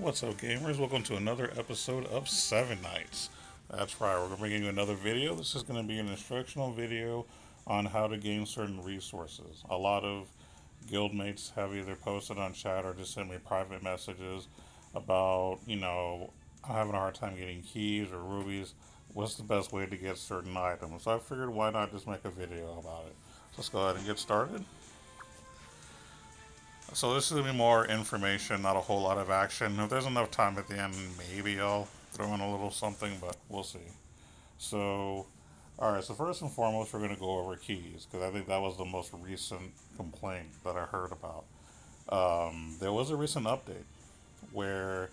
What's up, gamers? Welcome to another episode of Seven Nights. That's right, we're bringing you another video. This is going to be an instructional video on how to gain certain resources. A lot of guildmates have either posted on chat or just sent me private messages about, I'm having a hard time getting keys or rubies. What's the best way to get certain items? So I figured why not just make a video about it. So let's go ahead and get started. So this is going to be more information, not a whole lot of action. If there's enough time at the end, maybe I'll throw in a little something, but we'll see. So, alright, so first and foremost, we're going to go over keys, because I think that was the most recent complaint that I heard about. There was a recent update where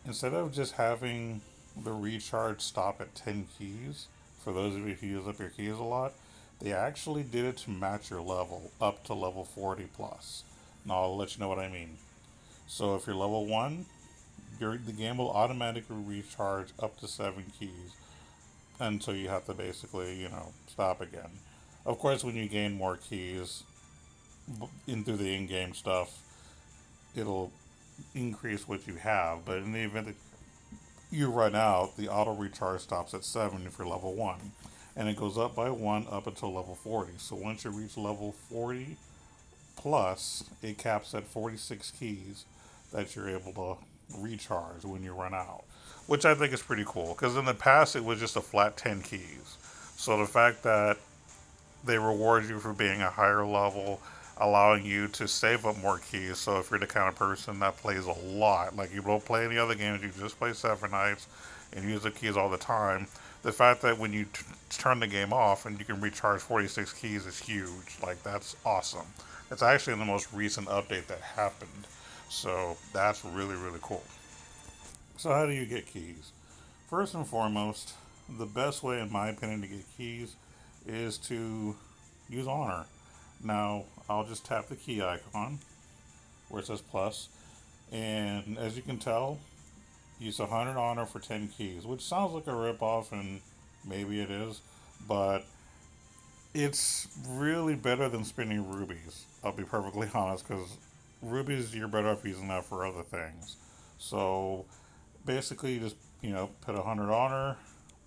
instead of just having the recharge stop at 10 keys, for those of you who use up your keys a lot, they actually did it to match your level up to level 40 plus. Now I'll let you know what I mean. So if you're level 1, the game will automatically recharge up to 7 keys until you have to basically, stop again. Of course, when you gain more keys through the in-game stuff, it'll increase what you have. But in the event that you run out, the auto recharge stops at 7 if you're level 1. And it goes up by 1 up until level 40. So once you reach level 40 plus, it caps at 46 keys that you're able to recharge when you run out. Which I think is pretty cool, because in the past it was just a flat 10 keys. So the fact that they reward you for being a higher level, allowing you to save up more keys. So if you're the kind of person that plays a lot, like you don't play any other games, you just play Seven Nights and use the keys all the time, the fact that when you turn the game off and you can recharge 46 keys is huge. Like, that's awesome. It's actually the most recent update that happened. So that's really, really cool. So how do you get keys? First and foremost, the best way, in my opinion, to get keys is to use Honor. Now, I'll just tap the key icon where it says plus, and as you can tell, use 100 Honor for 10 keys, which sounds like a ripoff, and maybe it is, but it's really better than spending rubies. I'll be perfectly honest, because rubies, you're better off using that for other things. So basically, you just put 100 Honor,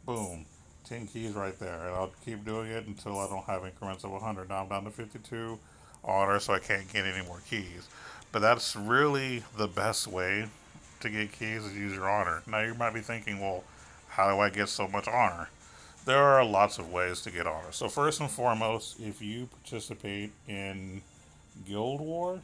boom, 10 keys right there, and I'll keep doing it until I don't have increments of 100. Now I'm down to 52 Honor, so I can't get any more keys. But that's really the best way to get keys is use your Honor. Now you might be thinking, well, how do I get so much Honor? There are lots of ways to get Honor. So first and foremost, if you participate in Guild War,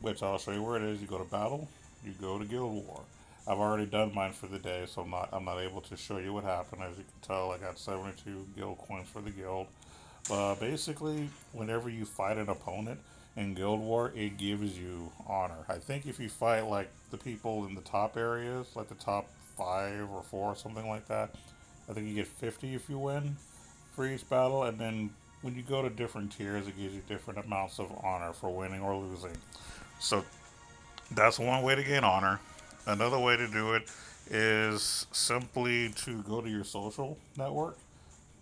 which I'll show you where it is, you go to Battle, you go to Guild War. I've already done mine for the day, so I'm not able to show you what happened. As you can tell, I got 72 guild coins for the guild. But basically, whenever you fight an opponent in Guild War, it gives you Honor. I think if you fight like the people in the top areas, like the top 5 or 4 or something like that, I think you get 50 if you win for each battle, and then when you go to different tiers, it gives you different amounts of Honor for winning or losing. So that's one way to gain Honor. Another way to do it is simply to go to your social network,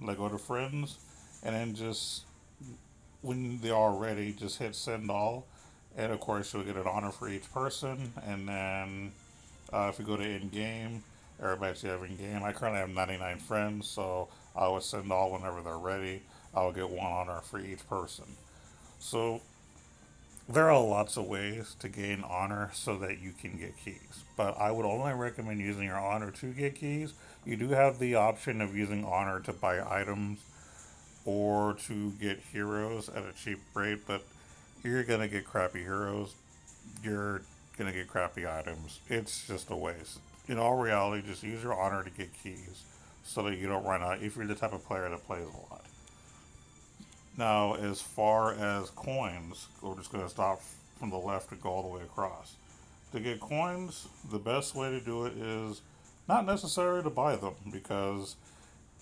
like go to friends, and then just when they are ready, just hit send all, and of course you'll get an Honor for each person. And then if you go to in game, everybody's you have in game. I currently have 99 friends, so I would send all whenever they're ready. I'll get 1 Honor for each person. So there are lots of ways to gain Honor so that you can get keys, but I would only recommend using your Honor to get keys. You do have the option of using Honor to buy items or to get heroes at a cheap rate, but you're gonna get crappy heroes. You're gonna get crappy items. It's just a waste. In all reality, just use your Honor to get keys so that you don't run out if you're the type of player that plays a lot. Now, as far as coins, we're just going to stop from the left and go all the way across. To get coins, the best way to do it is not necessary to buy them, because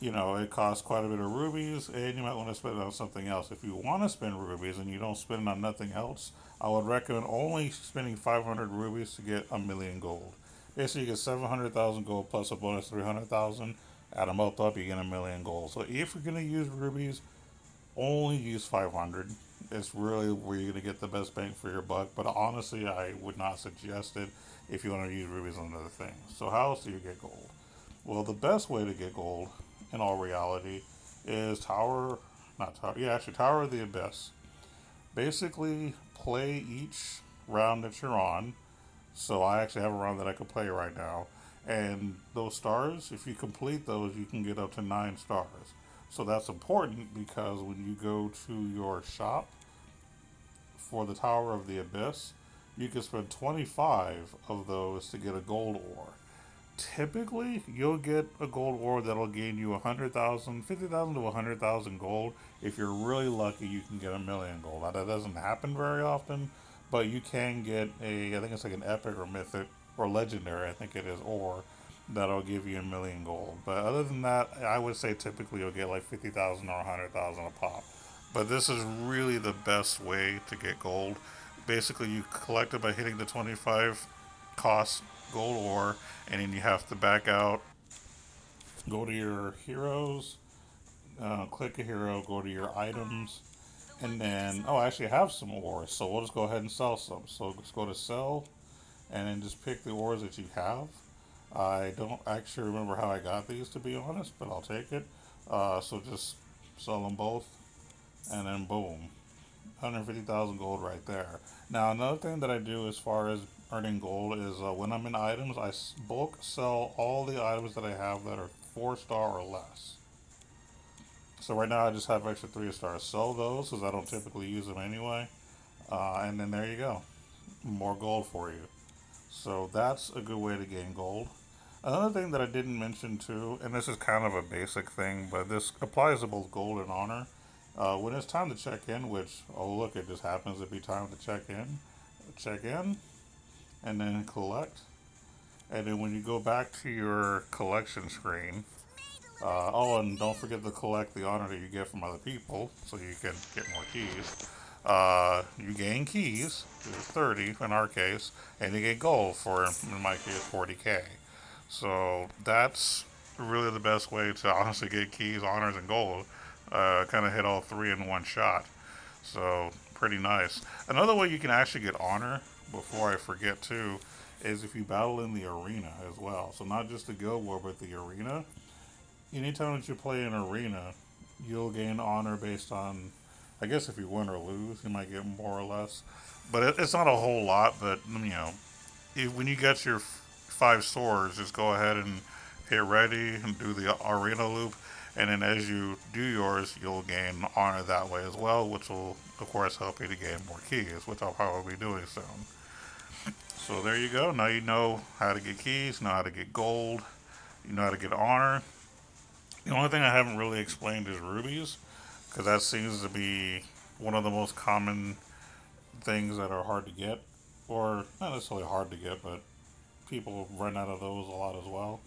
it costs quite a bit of rubies, and you might want to spend it on something else. If you want to spend rubies and you don't spend it on nothing else, I would recommend only spending 500 rubies to get a million gold. Basically, you get 700,000 gold plus a bonus 300,000. Add them both up, you get a million gold. So if you're going to use rubies, only use 500. It's really where you're going to get the best bang for your buck. But honestly, I would not suggest it if you want to use rubies on other things. So how else do you get gold? Well, the best way to get gold, in all reality, is Tower of the Abyss. Basically, play each round that you're on. So I actually have a round that I could play right now. And those stars, if you complete those, you can get up to 9 stars. So that's important because when you go to your shop for the Tower of the Abyss, you can spend 25 of those to get a gold ore. Typically, you'll get a gold ore that'll gain you 100,000, 50,000 to 100,000 gold. If you're really lucky, you can get a million gold. Now, that doesn't happen very often, but you can get I think it's like an epic or mythic or legendary, I think it is, ore that'll give you a million gold. But other than that, I would say typically you'll get like 50,000 or 100,000 a pop. But this is really the best way to get gold. Basically, you collect it by hitting the 25 cost gold ore, and then you have to back out, go to your heroes, click a hero, go to your items, and then, oh, I actually have some ores, so we'll just go ahead and sell some. So just go to sell, and then just pick the ores that you have. I don't actually remember how I got these, to be honest, but I'll take it. So just sell them both, and then boom, 150,000 gold right there. Now, another thing that I do as far as earning gold is when I'm in items, I bulk sell all the items that I have that are 4 star or less. So right now I just have extra 3 stars. Sell those because I don't typically use them anyway. And then there you go. More gold for you. So that's a good way to gain gold. Another thing that I didn't mention too, and this is kind of a basic thing, but this applies to both gold and honor. When it's time to check in, which, oh look, it just happens to be time to check in, and then collect. And then when you go back to your collection screen, oh, and don't forget to collect the honor that you get from other people so you can get more keys. You gain keys, 30 in our case, and you get gold for, in my case, 40k. So that's really the best way to honestly get keys, honors, and gold. Kind of hit all three in one shot. So pretty nice. Another way you can actually get honor, before I forget too, is if you battle in the arena as well. So not just the guild war, but the arena. Anytime that you play an arena, you'll gain honor based on, I guess if you win or lose, you might get more or less. But it's not a whole lot. But when you get your 5 swords, just go ahead and hit ready and do the arena loop. And then as you do yours, you'll gain honor that way as well, which will, of course, help you to gain more keys, which I'll probably be doing soon. So there you go. Now you know how to get keys, know how to get gold, you know how to get honor. The only thing I haven't really explained is rubies, because that seems to be one of the most common things that are hard to get, or not necessarily hard to get, but people run out of those a lot as well.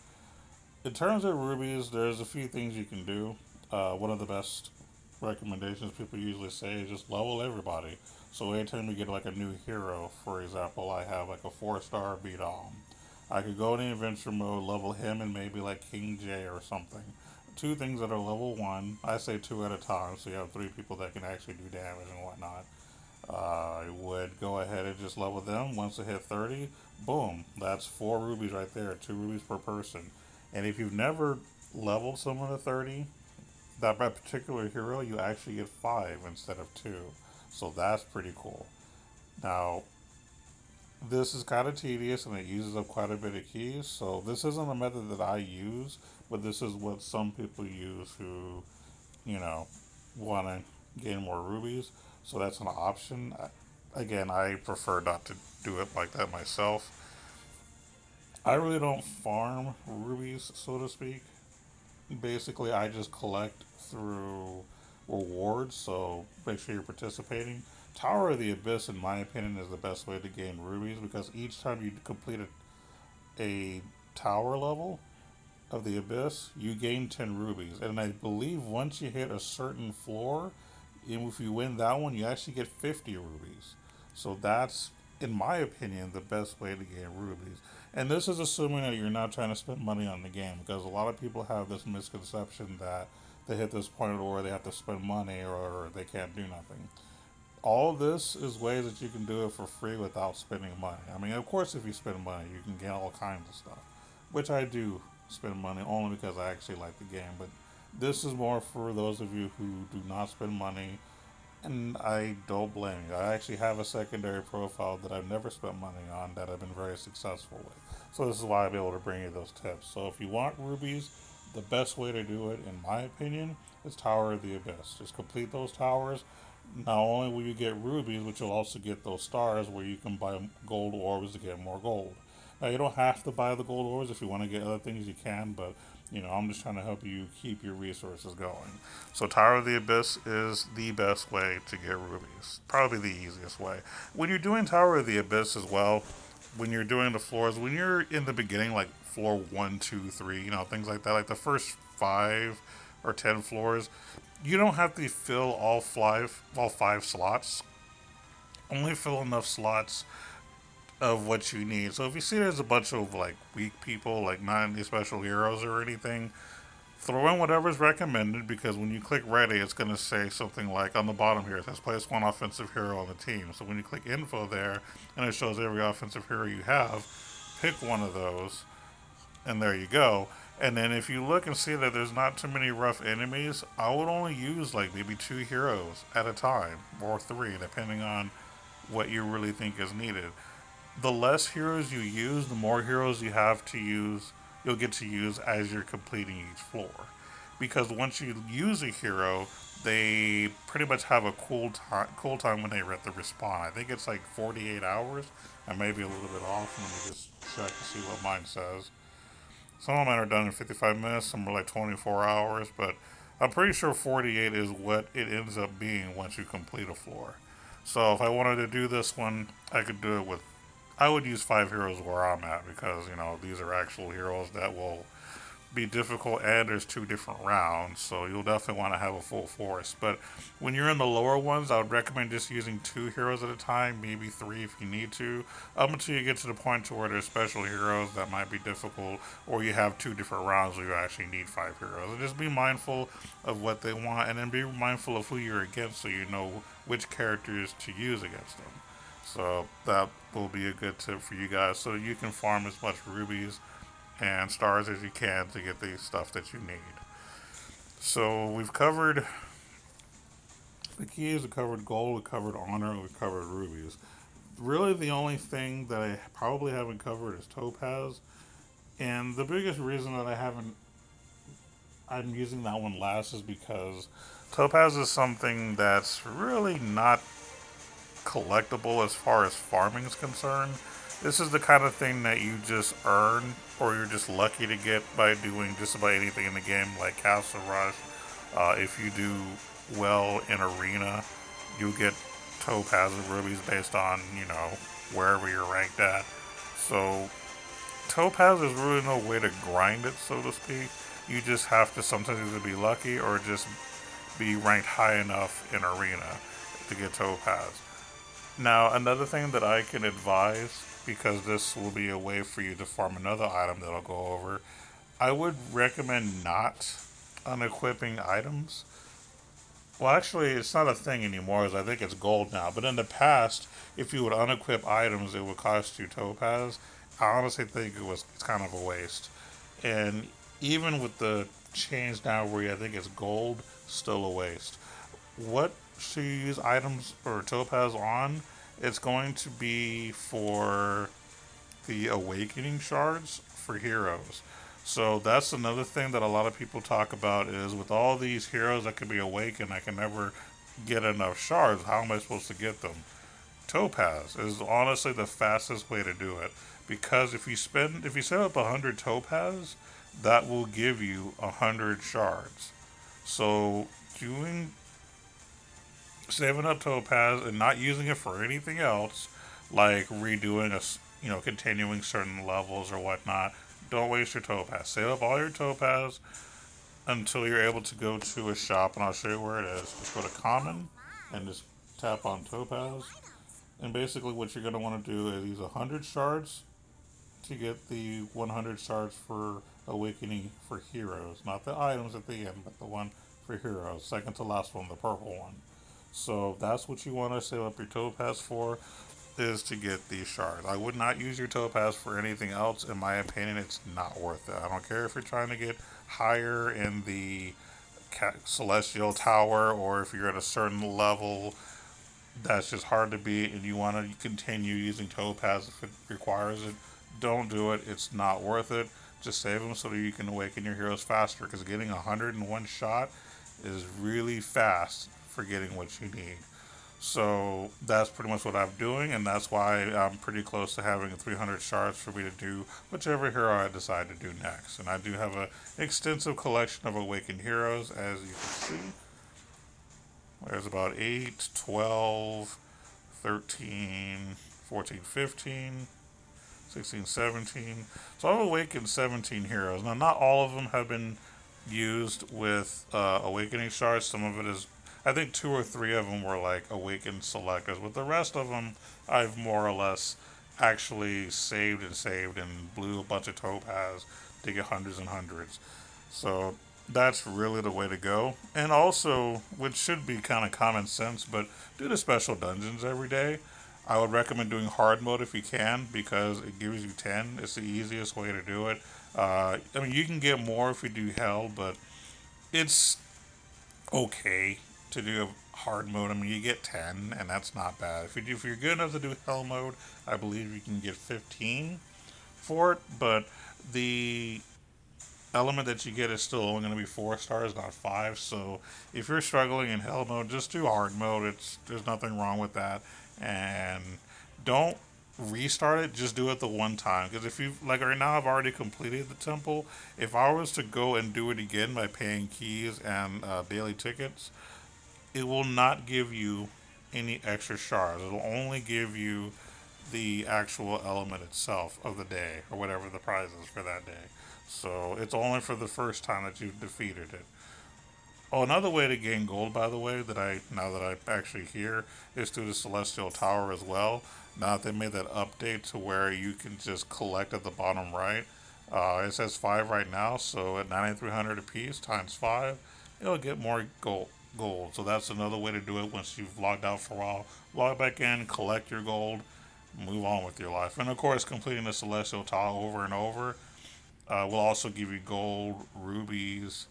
In terms of rubies, there's a few things you can do. One of the best recommendations people usually say is just level everybody. So anytime you get like a new hero, for example, I have like a 4 star beat on. I could go in the adventure mode, level him and maybe like King J or something. Two things that are level 1. I say 2 at a time, so you have 3 people that can actually do damage and whatnot. I would go ahead and just level them. Once they hit 30, boom, that's 4 rubies right there, 2 rubies per person. And if you've never leveled someone to 30, that particular hero, you actually get 5 instead of 2. So that's pretty cool. Now, this is kind of tedious and it uses up quite a bit of keys. So this isn't a method that I use, but this is what some people use who, you know, want to gain more rubies. So that's an option. Again, I prefer not to do it like that myself. I really don't farm rubies, so to speak. Basically, I just collect through rewards, so make sure you're participating. Tower of the Abyss, in my opinion, is the best way to gain rubies because each time you complete a tower level of the Abyss, you gain 10 rubies. And I believe once you hit a certain floor, and if you win that one, you actually get 50 rubies. So that's, in my opinion, the best way to gain rubies. And this is assuming that you're not trying to spend money on the game, because a lot of people have this misconception that they hit this point where they have to spend money or they can't do nothing. All this is ways that you can do it for free without spending money. I mean, of course, if you spend money, you can get all kinds of stuff, which I do spend money only because I actually like the game. But this is more for those of you who do not spend money, and I don't blame you. I actually have a secondary profile that I've never spent money on that I've been very successful with. So this is why I'll be able to bring you those tips. So if you want rubies, the best way to do it, in my opinion, is Tower of the Abyss. Just complete those towers. Not only will you get rubies, but you'll also get those stars where you can buy gold orbs to get more gold. Now you don't have to buy the gold orbs. If you want to get other things, you can. But I'm just trying to help you keep your resources going. So Tower of the Abyss is the best way to get rubies. Probably the easiest way. When you're doing Tower of the Abyss as well, when you're doing the floors, when you're in the beginning, like floor 1, 2, 3, things like that, like the first 5 or 10 floors, you don't have to fill all five slots. Only fill enough slots of what you need. So if you see there's a bunch of like weak people, like not any special heroes or anything, throw in whatever's recommended, because when you click ready, it's going to say something like on the bottom here, it says place one offensive hero on the team. So when you click info there and it shows every offensive hero you have, pick one of those, and there you go. And then if you look and see that there's not too many rough enemies, I would only use like maybe 2 heroes at a time, or 3, depending on what you really think is needed. The less heroes you use, the more heroes you have to use, you'll get to use as you're completing each floor. Because once you use a hero, they pretty much have a cool time when they at the respawn. I think it's like 48 hours. I may be a little bit off. Let me just check to see what mine says. Some of mine are done in 55 minutes, some are like 24 hours, but I'm pretty sure 48 is what it ends up being once you complete a floor. So if I wanted to do this one, I could do it with. I would use 5 heroes where I'm at, because these are actual heroes that will be difficult, and there's 2 different rounds, so you'll definitely want to have a full force. But when you're in the lower ones, I would recommend just using 2 heroes at a time, maybe 3 if you need to, up until you get to the point to where there's special heroes that might be difficult, or you have 2 different rounds where you actually need 5 heroes. And just be mindful of what they want, and then be mindful of who you're against, so you know which characters to use against them. So that will be a good tip for you guys, so you can farm as much rubies and stars as you can to get the stuff that you need. So we've covered the keys, we covered gold, we covered honor, we covered rubies. Really, the only thing that I probably haven't covered is topaz, and the biggest reason that I'm using that one last is because topaz is something that's really not collectible as far as farming is concerned. This is the kind of thing that you just earn, or you're just lucky to get by doing just about anything in the game, like Castle Rush. If you do well in Arena, you get topaz and rubies based on, wherever you're ranked at. So, topaz is really no way to grind it, so to speak. You just have to sometimes either be lucky or just be ranked high enough in Arena to get topaz. Now, another thing that I can advise, because this will be a way for you to farm another item that I'll go over, I would recommend not unequipping items. Well, actually, it's not a thing anymore, as I think it's gold now. But in the past, if you would unequip items, it would cost you topaz. I honestly think it's kind of a waste. And even with the change now, where I think it's gold, still a waste. What should you use items or topaz on? It's going to be for the awakening shards for heroes. So that's another thing that a lot of people talk about, is with all these heroes that can be awakened, I can never get enough shards. How am I supposed to get them? Topaz is honestly the fastest way to do it, because if you set up 100 topaz, that will give you 100 shards. So doing saving up topaz and not using it for anything else, like redoing continuing certain levels or whatnot. Don't waste your topaz. Save up all your topaz until you're able to go to a shop, and I'll show you where it is. Just go to common and just tap on topaz. And basically, what you're going to want to do is use 100 shards to get the 100 shards for awakening for heroes. Not the items at the end, but the one for heroes. Second to last one, the purple one. So that's what you want to save up your topaz for, is to get these shards. I would not use your topaz for anything else. In my opinion, it's not worth it. I don't care if you're trying to get higher in the celestial tower, or if you're at a certain level that's just hard to beat and you want to continue using topaz if it requires it. Don't do it. It's not worth it. Just save them so that you can awaken your heroes faster, because getting 101 shot is really fast for getting what you need. So that's pretty much what I'm doing, and that's why I'm pretty close to having 300 shards for me to do whichever hero I decide to do next. And I do have an extensive collection of awakened heroes, as you can see. There's about 8, 12, 13, 14, 15, 16, 17. So I've awakened 17 heroes. Now, not all of them have been used with awakening shards. Some of it is, I think 2 or 3 of them were like awakened selectors, but the rest of them I've more or less actually saved and blew a bunch of topaz to get hundreds and hundreds. So that's really the way to go. And also, which should be kind of common sense, but do the special dungeons every day. I would recommend doing hard mode if you can, because it gives you 10. It's the easiest way to do it. I mean, you can get more if you do hell, but it's okay to do a hard mode. I mean, you get 10, and that's not bad. If you're good enough to do hell mode, I believe you can get 15 for it. But the element that you get is still only going to be 4 stars, not 5. So if you're struggling in hell mode, just do hard mode. There's nothing wrong with that, and don't restart it. Just do it the one time, because if you, like right now, I've already completed the temple. If I was to go and do it again by paying keys and daily tickets, it will not give you any extra shards. It'll only give you the actual element itself of the day, or whatever the prize is for that day. So it's only for the first time that you've defeated it. Oh, another way to gain gold, by the way, that I now that I'm actually here, is through the Celestial Tower as well. Now that they made that update to where you can just collect at the bottom right, it says 5 right now, so at 9,300 apiece times 5, it'll get more gold. So that's another way to do it once you've logged out for a while. Log back in, collect your gold, move on with your life. And of course, completing the Celestial Tower over and over will also give you gold, rubies,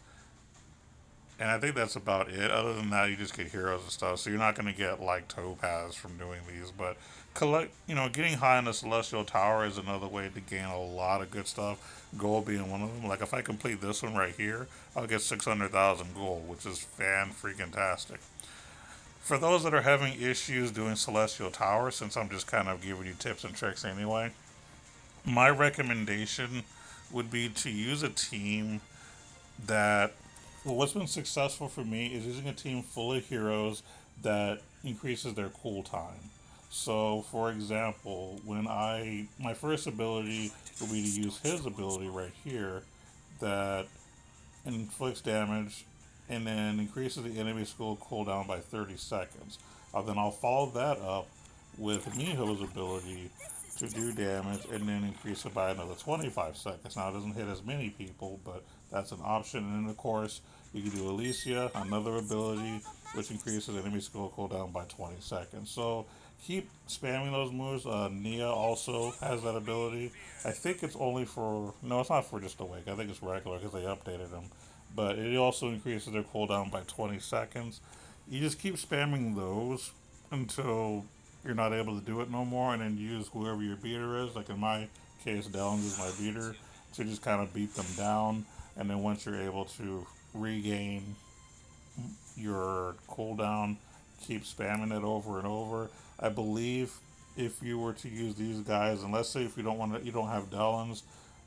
and I think that's about it. Other than that, you just get heroes and stuff. So you're not going to get like topaz from doing these. But getting high in the Celestial Tower is another way to gain a lot of good stuff. Gold being one of them. Like if I complete this one right here, I'll get 600,000 gold, which is fan freaking tastic. For those that are having issues doing Celestial Tower, since I'm just kind of giving you tips and tricks anyway, my recommendation would be to use a team that, well, what's been successful for me is using a team full of heroes that increases their cooltime. So, for example, my first ability will be to use his ability right here that inflicts damage and then increases the enemy skill cooldown by 30 seconds. Then I'll follow that up with Miho's ability to do damage and then increase it by another 25 seconds. Now, it doesn't hit as many people, but that's an option. And then, of course, you can do Alicia, another ability which increases enemy skill cooldown by 20 seconds. So keep spamming those moves. Nia also has that ability. I think it's only for, no, it's not for just Awake. I think it's regular because they updated them. But it also increases their cooldown by 20 seconds. You just keep spamming those until you're not able to do it no more, and then use whoever your beater is. Like in my case, Dellins is my beater, to just kind of beat them down. And then once you're able to regain your cooldown, keep spamming it over and over. I believe if you were to use these guys, and let's say if you don't have Dellins,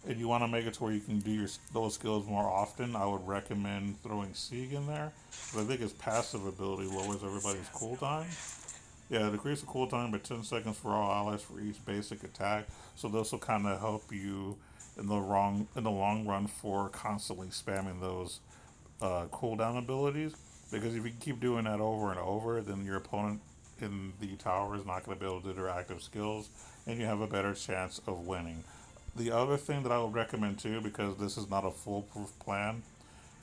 and you want to make it to where you can do those skills more often, I would recommend throwing Sieg in there. But I think his passive ability lowers everybody's cooltime. Yeah, decrease the cooltime by 10 seconds for all allies for each basic attack. So this will kind of help you in the long run for constantly spamming those cooldown abilities. Because if you keep doing that over and over, then your opponent in the tower is not going to be able to do their active skills, and you have a better chance of winning. The other thing that I would recommend too, because this is not a foolproof plan,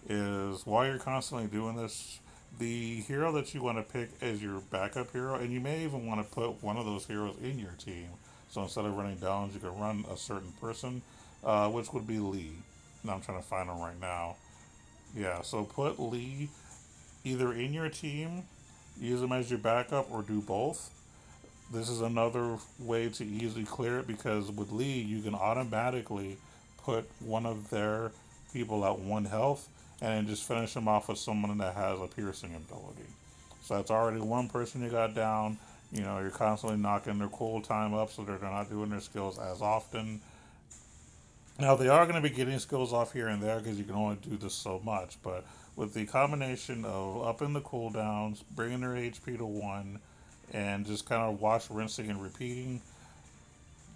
is while you're constantly doing this, The hero that you want to pick as your backup hero, and you may even want to put one of those heroes in your team. So instead of running downs, you can run a certain person, which would be Lee. Now I'm trying to find him right now. Yeah, so put Lee either in your team, use him as your backup, or do both. This is another way to easily clear it because with Lee, you can automatically put one of their people at one health and then just finish them off with someone that has a piercing ability. So that's already one person you got down. You know, you're constantly knocking their cool time up so they're not doing their skills as often. Now, they are going to be getting skills off here and there because you can only do this so much, but with the combination of upping the cooldowns, bringing their HP to 1, and just kind of wash, rinsing, and repeating,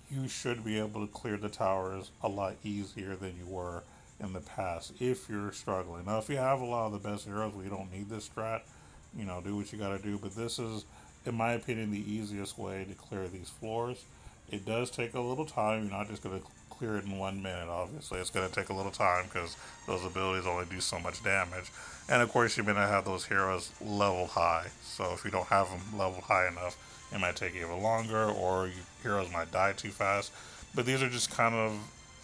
you should be able to clear the towers a lot easier than you were in the past if you're struggling. Now, if you have a lot of the best heroes, we don't need this strat. You know, do what you got to do, but this is, in my opinion, the easiest way to clear these floors. It does take a little time. You're not just going to clear it in 1 minute, obviously. It's going to take a little time because those abilities only do so much damage. And of course, you're going to have those heroes level high. So if you don't have them level high enough, it might take even longer, or your heroes might die too fast. But these are just kind of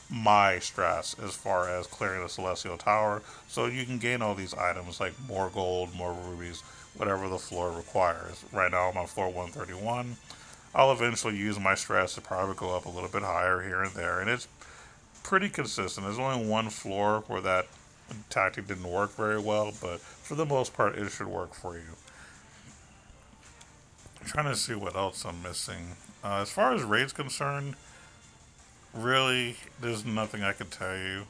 my strats as far as clearing the Celestial Tower, so you can gain all these items like more gold, more rubies, whatever the floor requires. Right now I'm on floor 131. I'll eventually use my strats to probably go up a little bit higher here and there, and it's pretty consistent. There's only one floor where that tactic didn't work very well, but for the most part it should work for you. I'm trying to see what else I'm missing. As far as raids concerned, really, there's nothing I can tell you.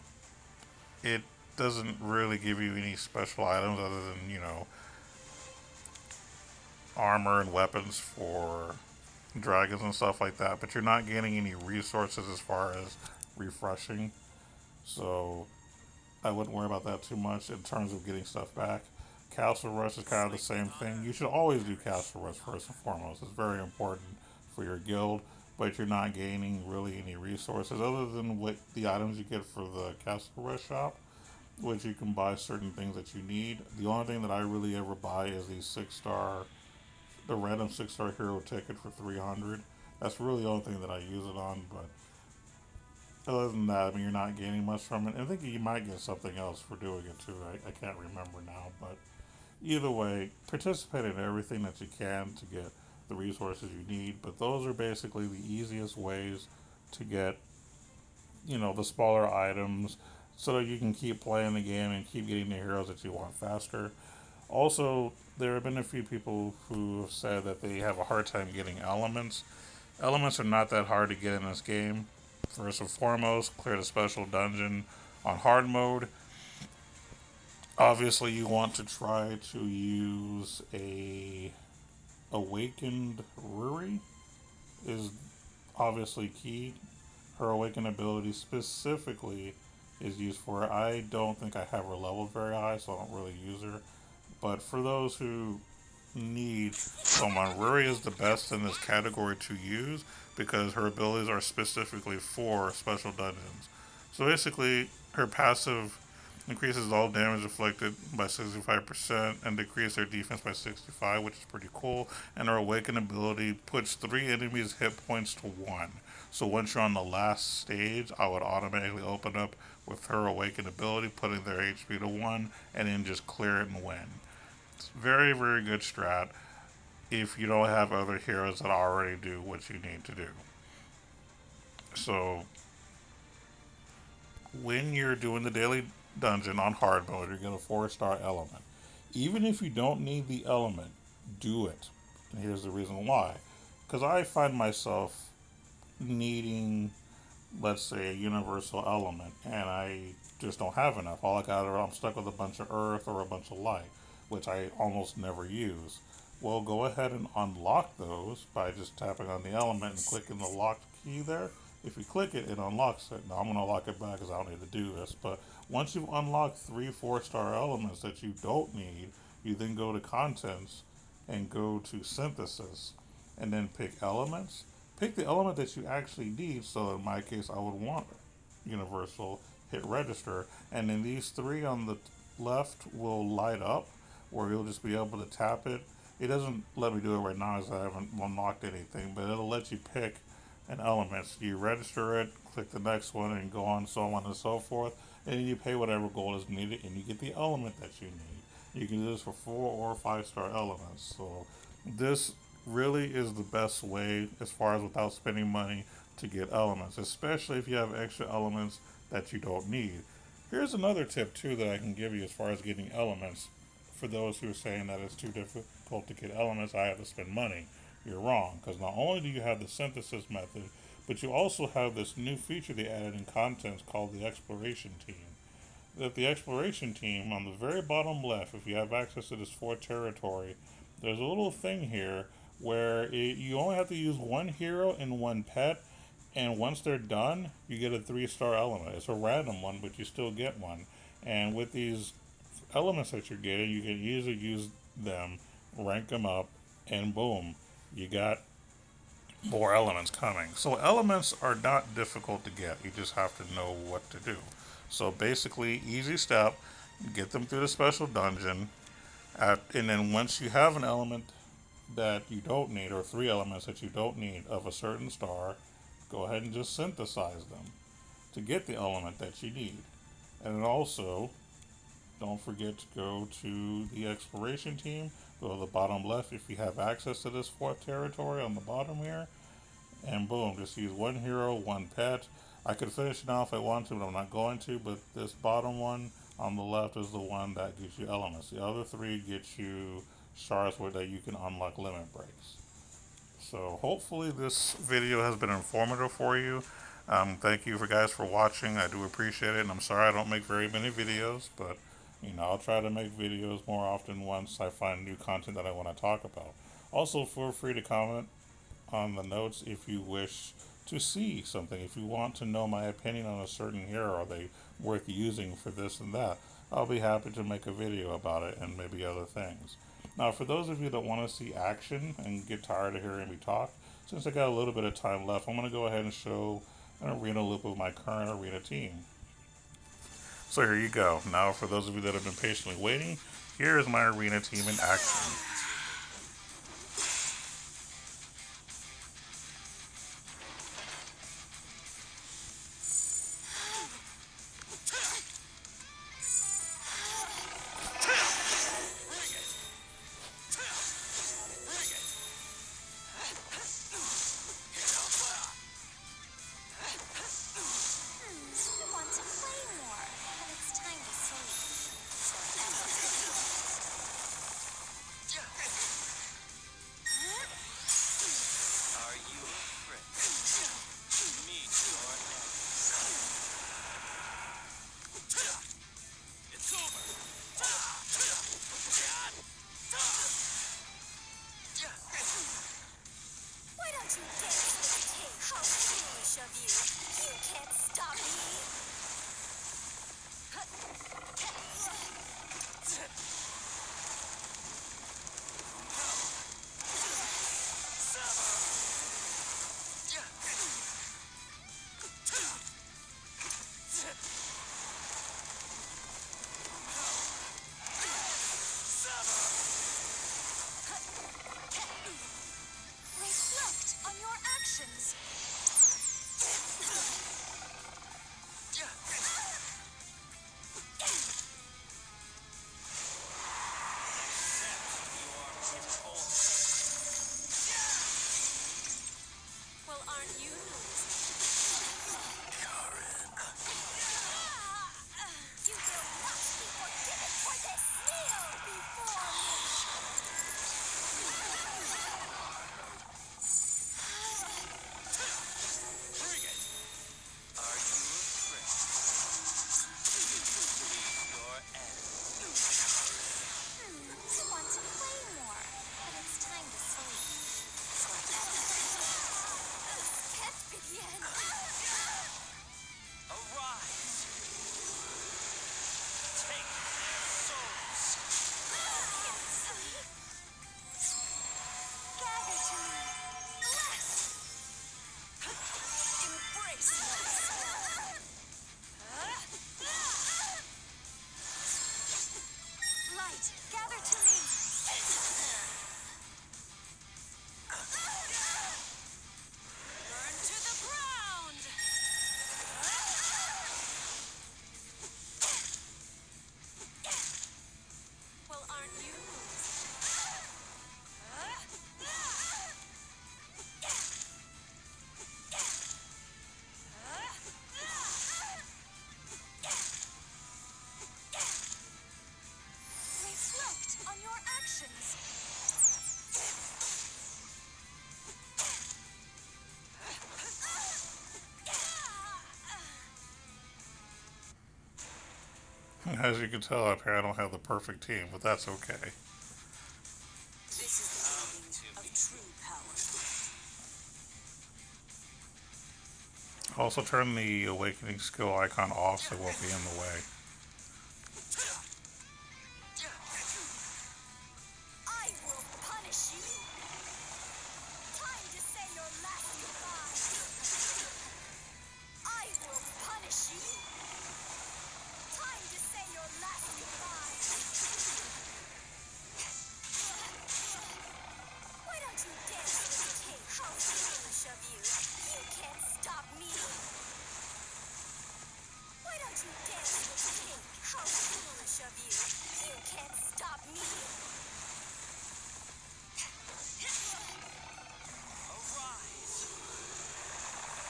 It doesn't really give you any special items other than, you know, armor and weapons for dragons and stuff like that, but you're not gaining any resources as far as refreshing. So I wouldn't worry about that too much in terms of getting stuff back. Castle Rush is kind of the same thing. You should always do Castle Rush first and foremost. It's very important for your guild, but you're not gaining really any resources other than what the items you get for the Castle Rush shop, which you can buy certain things that you need. The only thing that I really ever buy is the random 6-star hero ticket for 300. That's really the only thing that I use it on, but other than that, I mean, you're not gaining much from it. I think you might get something else for doing it too. I can't remember now, but either way, participate in everything that you can to get the resources you need. But those are basically the easiest ways to get, you know, the smaller items so that you can keep playing the game and keep getting the heroes that you want faster. Also, there have been a few people who have said that they have a hard time getting elements. Elements are not that hard to get in this game. First and foremost, clear the special dungeon on hard mode. Obviously, you want to try to use a awakened Ruri is obviously key. Her awakened ability specifically is used for her. I don't think I have her leveled very high, so I don't really use her. But for those who need someone, Ruri is the best in this category to use because her abilities are specifically for special dungeons. So basically, her passive increases all damage inflicted by 65% and decreases their defense by 65, which is pretty cool. And her awaken ability puts 3 enemies' hit points to 1. So once you're on the last stage, I would automatically open up with her awaken ability, putting their HP to 1, and then just clear it and win. It's very, very good strat if you don't have other heroes that already do what you need to do. So when you're doing the daily dungeon on hard mode, you're going to 4-star element. Even if you don't need the element, do it. And here's the reason why. Because I find myself needing, let's say, a universal element, and I just don't have enough. All I got are I'm stuck with a bunch of earth or a bunch of light, which I almost never use. Well, go ahead and unlock those by just tapping on the element and clicking the locked key there. If you click it, it unlocks it. Now I'm going to lock it back because I don't need to do this. But once you've unlocked 3 4-star elements that you don't need, you then go to contents and go to synthesis and then pick elements. Pick the element that you actually need. So in my case, I would want universal, hit register, and then these 3 on the left will light up. where you'll just be able to tap it. It doesn't let me do it right now as I haven't unlocked anything, but it'll let you pick an element. So you register it, click the next one, and go on, so on and so forth. And you pay whatever gold is needed, and you get the element that you need. You can do this for 4 or 5 star elements. So this really is the best way, as far as without spending money, to get elements, especially if you have extra elements that you don't need. Here's another tip too that I can give you as far as getting elements. For those who are saying that it's too difficult to get elements, I have to spend money. You're wrong, because not only do you have the synthesis method, but you also have this new feature they added in contents called the exploration team. That the exploration team, on the very bottom left, if you have access to this fort territory, there's a little thing here where you only have to use one hero and one pet, and once they're done, you get a 3 star element. It's a random one, but you still get one. And with these elements that you're getting, you can easily use them, rank them up, and boom, you got more elements coming. So elements are not difficult to get. You just have to know what to do. So basically, easy step, get them through the special dungeon, and then once you have an element that you don't need, or 3 elements that you don't need of a certain star, go ahead and just synthesize them to get the element that you need. And also, don't forget to go to the exploration team, go to the bottom left if you have access to this fort territory on the bottom here, and boom, just use one hero, one pet. I could finish it now if I want to, but I'm not going to. But this bottom one on the left is the one that gives you elements. The other 3 get you shards where that you can unlock limit breaks. So hopefully this video has been informative for you. Thank you for guys for watching. I do appreciate it, and I'm sorry I don't make very many videos, but I'll try to make videos more often once I find new content that I want to talk about. Also, feel free to comment on the notes if you wish to see something. If you want to know my opinion on a certain hero, are they worth using for this and that, I'll be happy to make a video about it, and maybe other things. Now, for those of you that want to see action and get tired of hearing me talk, since I got a little bit of time left, I'm going to go ahead and show an arena loop of my current arena team. So here you go. Now, for those of you that have been patiently waiting, here is my arena team in action. As you can tell up here, I don't have the perfect team, but that's okay. This is the meaning of true power. Also turn the awakening skill icon off so it won't be in the way. I will punish you. Time to say your last goodbye. I will punish you. Time to say your last goodbye. Why don't you dance with the king? How foolish of you. You can't stop me. Why don't you dance with the king? How foolish of you. You can't stop me. Arise.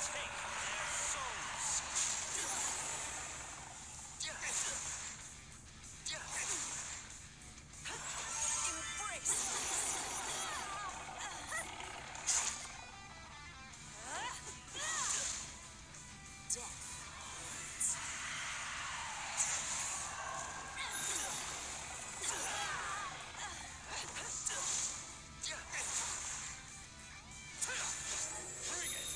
Take their souls. Embrace. Death. Bring it.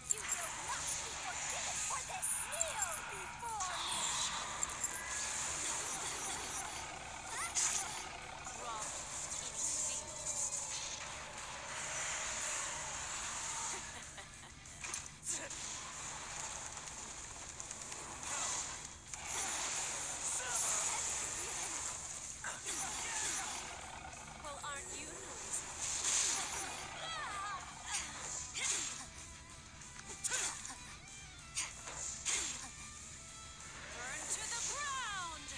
You will not be forgiven for this. Kneel before me. Grovel in fear. Well, aren't you noisy? Burn to the ground!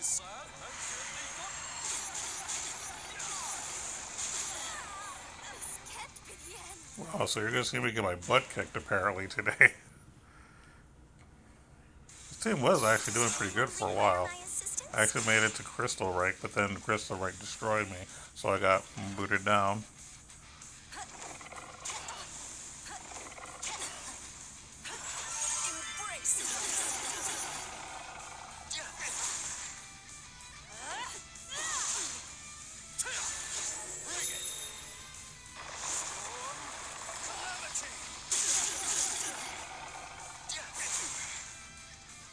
Sad and gently This can't be the end. Wow, so you're gonna see me get my butt kicked apparently today. This team was actually doing pretty good for a while. I actually made it to Crystal Rank, but then Crystal Rank destroyed me, so I got booted down.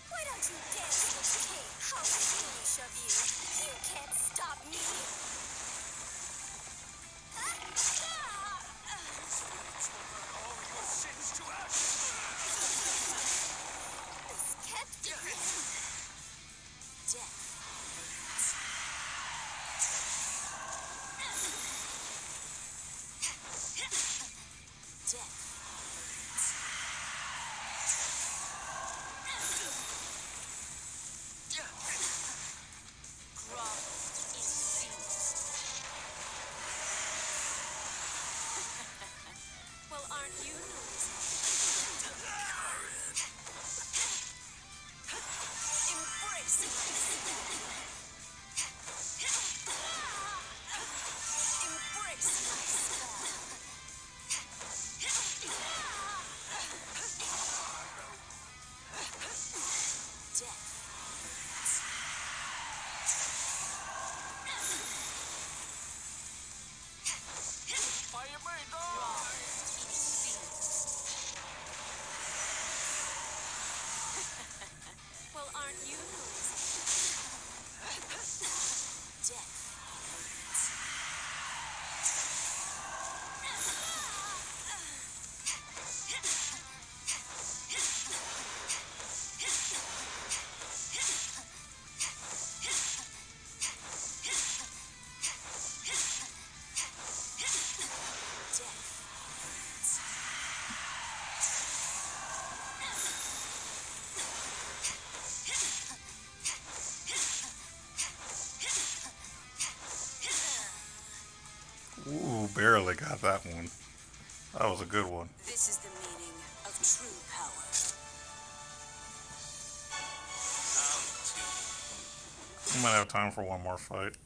Why don't you dance with the king? How foolish of you. You can't stop me. This can't be death. Death. Grovel in fear. Well, aren't you noisy? Embrace my spell. Embrace my spell. Death. Well, aren't you noisy? Death. Ooh, barely got that one. That was a good one. This is the meaning of true power. We might have time for one more fight.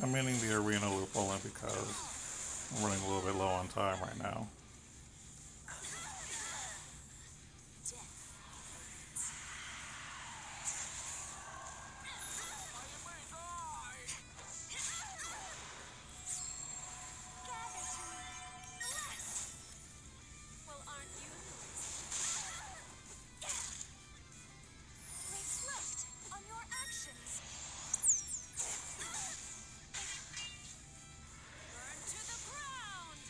I'm ending the arena loop only because I'm running a little bit low on time right now. Well, aren't you reflect on your actions? Burn to the ground!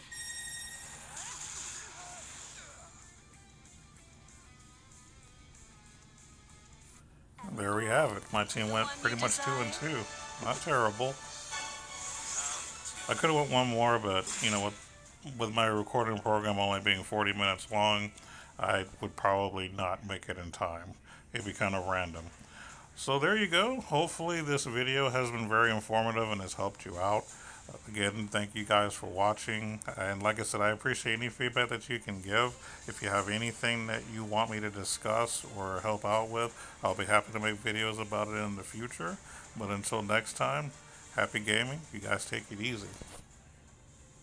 There we have it. My team went pretty much 2-2. Not terrible. I could have went one more, but you know, with my recording program only being 40 minutes long, I would probably not make it in time. It'd be kind of random. So there you go. Hopefully this video has been very informative and has helped you out. Again, thank you guys for watching. And like I said, I appreciate any feedback that you can give. If you have anything that you want me to discuss or help out with, I'll be happy to make videos about it in the future. But until next time, happy gaming. You guys take it easy.